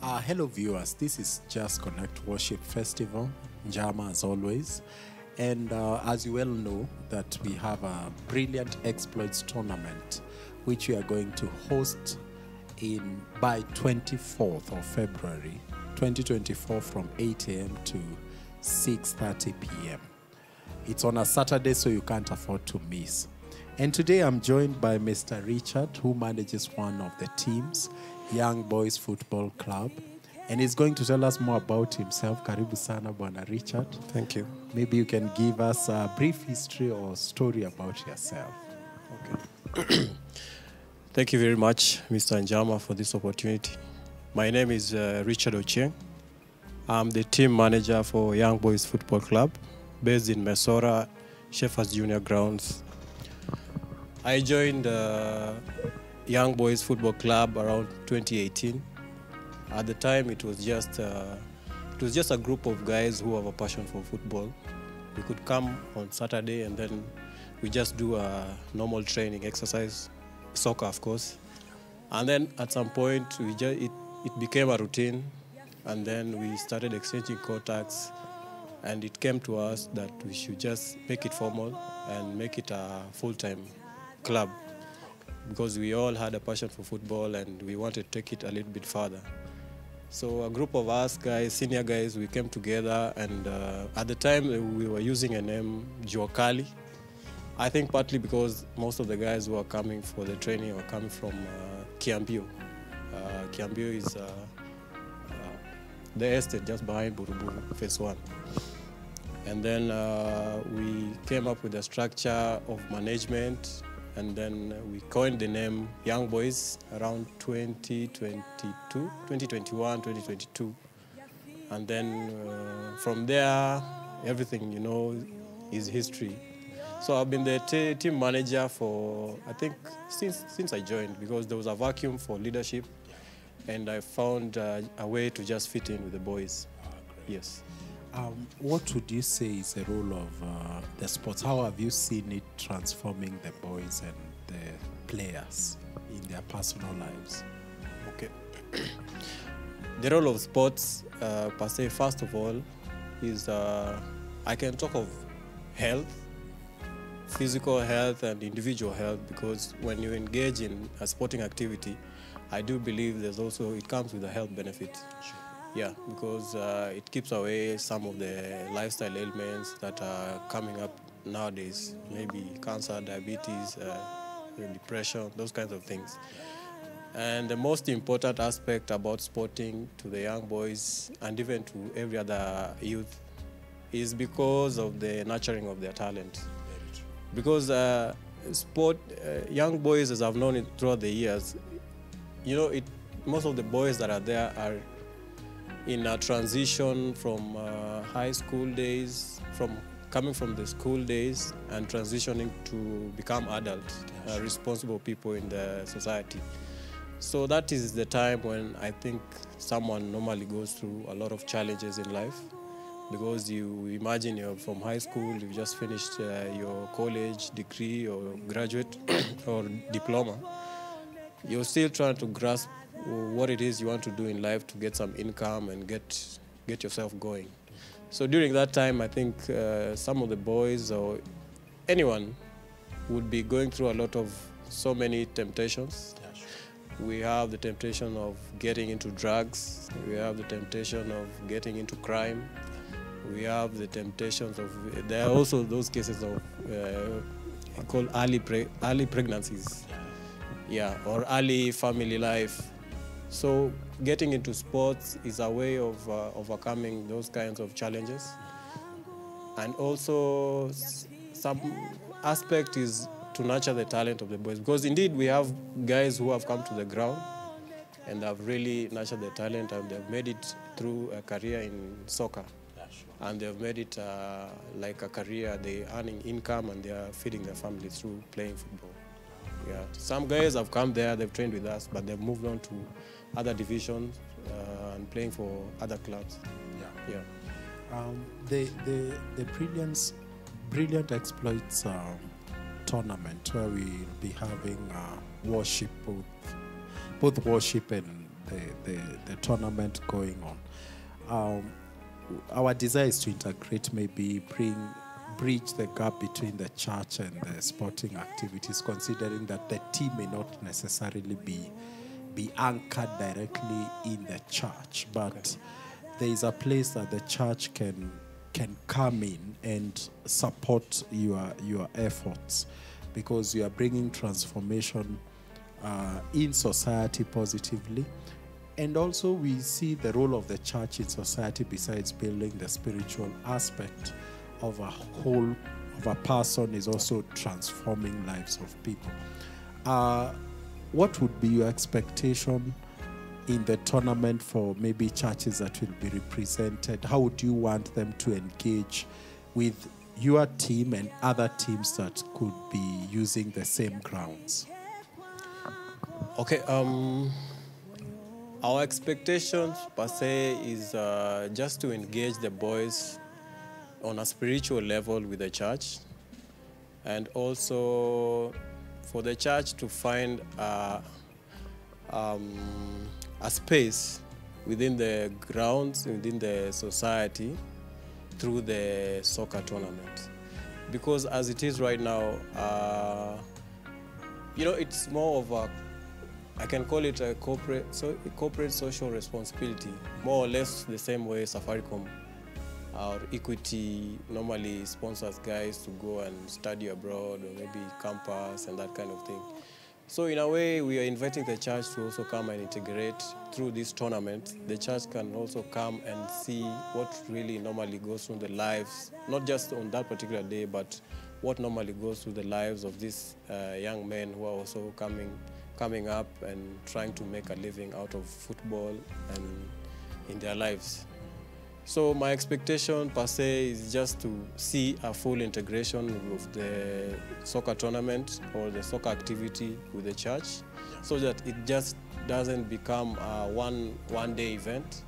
Hello viewers, this is Just Connect Worship Festival, Njama as always. And as you well know that we have a Brilliant Exploits Tournament which we are going to host by 24th of February 2024 from 8 a.m. to 6:30 p.m. It's on a Saturday, so you can't afford to miss. And today I'm joined by Mr. Richard, who manages one of the teams, Young Boys Football Club. And he's going to tell us more about himself. Karibu sana, Bwana Richard. Thank you. Maybe you can give us a brief history or story about yourself. Okay. Thank you very much, Mr. Njama, for this opportunity. My name is Richard Ochieng. I'm the team manager for Young Boys Football Club, based in Mesora, Shepherds Junior Grounds. I joined Young Boys Football Club around 2018. At the time, it was just a group of guys who have a passion for football. We could come on Saturday and then we just do a normal training exercise, soccer of course. And then at some point, it became a routine, and then we started exchanging contacts, and it came to us that we should just make it formal and make it a full-time club, because we all had a passion for football and we wanted to take it a little bit further. So a group of us guys, senior guys, we came together, and at the time we were using a name, Juakali. I think partly because most of the guys who are coming for the training were coming from Kiambio. Kiambio is the estate just behind Buruburu, phase 1. And then we came up with a structure of management, and then we coined the name Young Boys around 2021, 2022. And then from there, everything, is history. So I've been the team manager for, I think, since I joined, because there was a vacuum for leadership, and I found a way to just fit in with the boys. Yes. What would you say is the role of the sports? How have you seen it transforming the boys and the players in their personal lives? Okay. The role of sports, per se, first of all, is I can talk of health, physical health and individual health, because when you engage in a sporting activity, I do believe it comes with a health benefit. Sure. Yeah, because it keeps away some of the lifestyle ailments that are coming up nowadays, maybe cancer, diabetes, depression, those kinds of things. And the most important aspect about sporting to the young boys and even to every other youth is because of the nurturing of their talent. Because young boys, as I've known it throughout the years, most of the boys that are there are in a transition from high school days, coming from the school days and transitioning to become adult, responsible people in the society. So that is the time when I think someone normally goes through a lot of challenges in life, because you imagine you're from high school, you've just finished your college degree or graduate or diploma. You're still trying to grasp what it is you want to do in life to get some income and get yourself going. So during that time, I think some of the boys or anyone would be going through a lot of so many temptations. Yeah, sure. We have the temptation of getting into drugs. We have the temptation of getting into crime. We have the temptations of, there are also those cases of called early pregnancies. Yeah, or early family life. So getting into sports is a way of overcoming those kinds of challenges. And also some aspect is to nurture the talent of the boys, because indeed we have guys who have come to the ground and have really nurtured their talent, and they've made it through a career in soccer. And they've made it like a career. They're earning income and they are feeding their family through playing football. Yeah. Some guys have come there, they've trained with us, but they've moved on to other divisions and playing for other clubs. Yeah. The Brilliant Exploits tournament, where we'll be having worship, both worship and the tournament going on. Our desire is to integrate, maybe bridge the gap between the church and the sporting activities, considering that the team may not necessarily be anchored directly in the church, but there is a place that the church can come in and support your efforts, because you are bringing transformation in society positively. And also we see the role of the church in society, besides building the spiritual aspect of a whole, of a person, is also transforming lives of people. What would be your expectation in the tournament for maybe churches that will be represented? How would you want them to engage with your team and other teams that could be using the same grounds? Okay, our expectations per se is just to engage the boys on a spiritual level with the church, and also for the church to find a space within the grounds, within the society, through the soccer tournament. Because as it is right now, it's more of a, I can call it a corporate social responsibility, more or less the same way Safaricom or Equity normally sponsors guys to go and study abroad, or maybe campus and that kind of thing. So in a way, we are inviting the church to also come and integrate through this tournament. The church can also come and see what really normally goes through the lives, not just on that particular day, but what normally goes through the lives of these young men who are also coming up and trying to make a living out of football and in their lives. So my expectation per se is just to see a full integration of the soccer tournament or the soccer activity with the church, so that it just doesn't become a one-day event.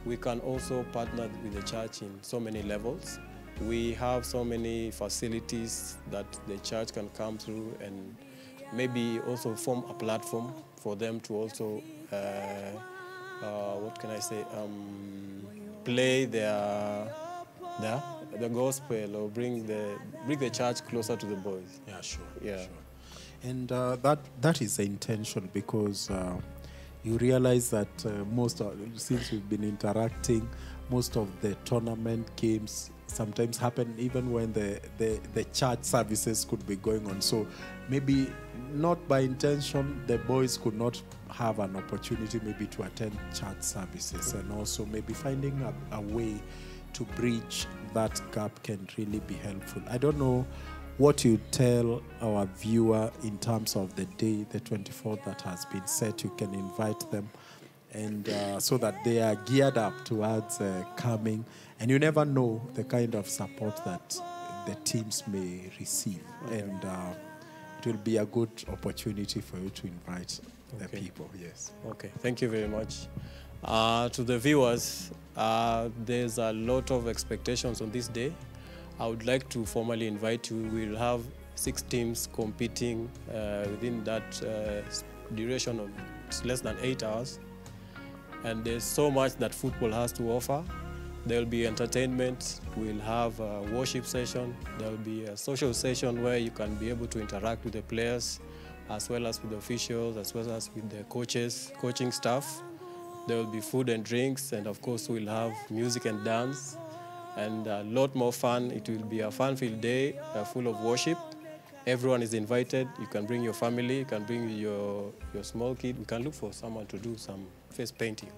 We can also partner with the church in so many levels. We have so many facilities that the church can come through, and maybe also form a platform for them to also, play the gospel, or bring the church closer to the boys. Yeah, sure. Yeah. Sure. And that is the intention, because you realize that since we've been interacting, most of the tournament games sometimes happen even when the church services could be going on. So maybe not by intention, the boys could not have an opportunity maybe to attend church services, and also maybe finding a way to bridge that gap can really be helpful. I don't know what you tell our viewer in terms of the day, the 24th, that has been set. You can invite them, and so that they are geared up towards coming. And you never know the kind of support that the teams may receive. Okay. And it will be a good opportunity for you to invite the people. Yes. Okay, thank you very much. To the viewers, there's a lot of expectations on this day. I would like to formally invite you. We'll have 6 teams competing within that duration of less than 8 hours. And there's so much that football has to offer. There will be entertainment. We'll have a worship session. There will be a social session where you can be able to interact with the players, as well as with the officials, as well as with the coaches, coaching staff. There will be food and drinks, and of course we'll have music and dance, and a lot more fun. It will be a fun-filled day, full of worship. Everyone is invited. You can bring your family, you can bring your small kid. We can look for someone to do some face painting,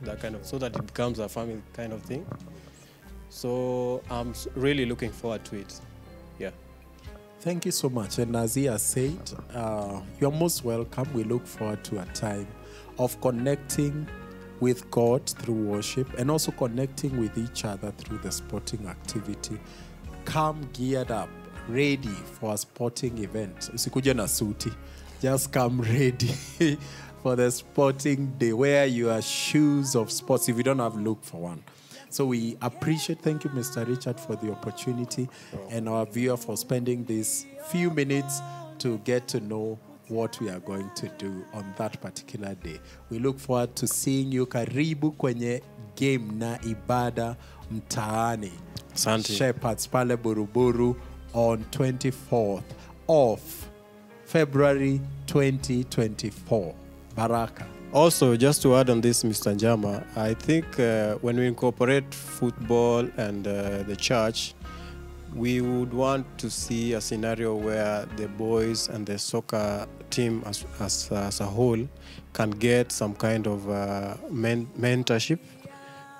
that kind of, so that it becomes a family kind of thing. So I'm really looking forward to it. Yeah. Thank you so much. And as he has said, you're most welcome. We look forward to a time of connecting with God through worship, and also connecting with each other through the sporting activity. Come geared up, ready for a sporting event. Usikuje na suti. Just come ready for the sporting day. Wear your shoes of sports. If you don't have, look for one. So we appreciate, thank you, Mr. Richard, for the opportunity, and our viewer for spending these few minutes to get to know what we are going to do on that particular day. We look forward to seeing you. Karibu kwenye game na ibada mtaani. Asante. Shepherds pale Buruburu on 24th of February 2024. Baraka. Also, just to add on this, Mr. Njama, I think when we incorporate football and the church, we would want to see a scenario where the boys and the soccer team as a whole can get some kind of mentorship.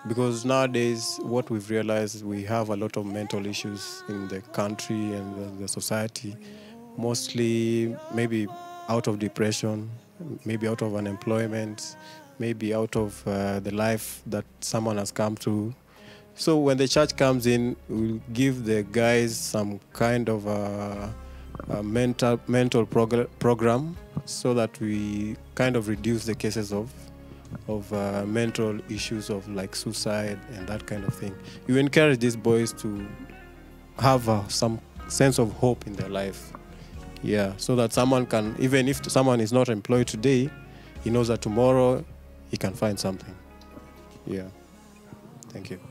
Because nowadays, what we've realized is we have a lot of mental issues in the country and the society, mostly maybe out of depression, maybe out of unemployment, maybe out of the life that someone has come through. So when the church comes in, we'll give the guys some kind of a mental program so that we kind of reduce the cases of mental issues of like suicide and that kind of thing. You encourage these boys to have some sense of hope in their life. Yeah, so that someone can, even if someone is not employed today, he knows that tomorrow he can find something. Yeah, thank you.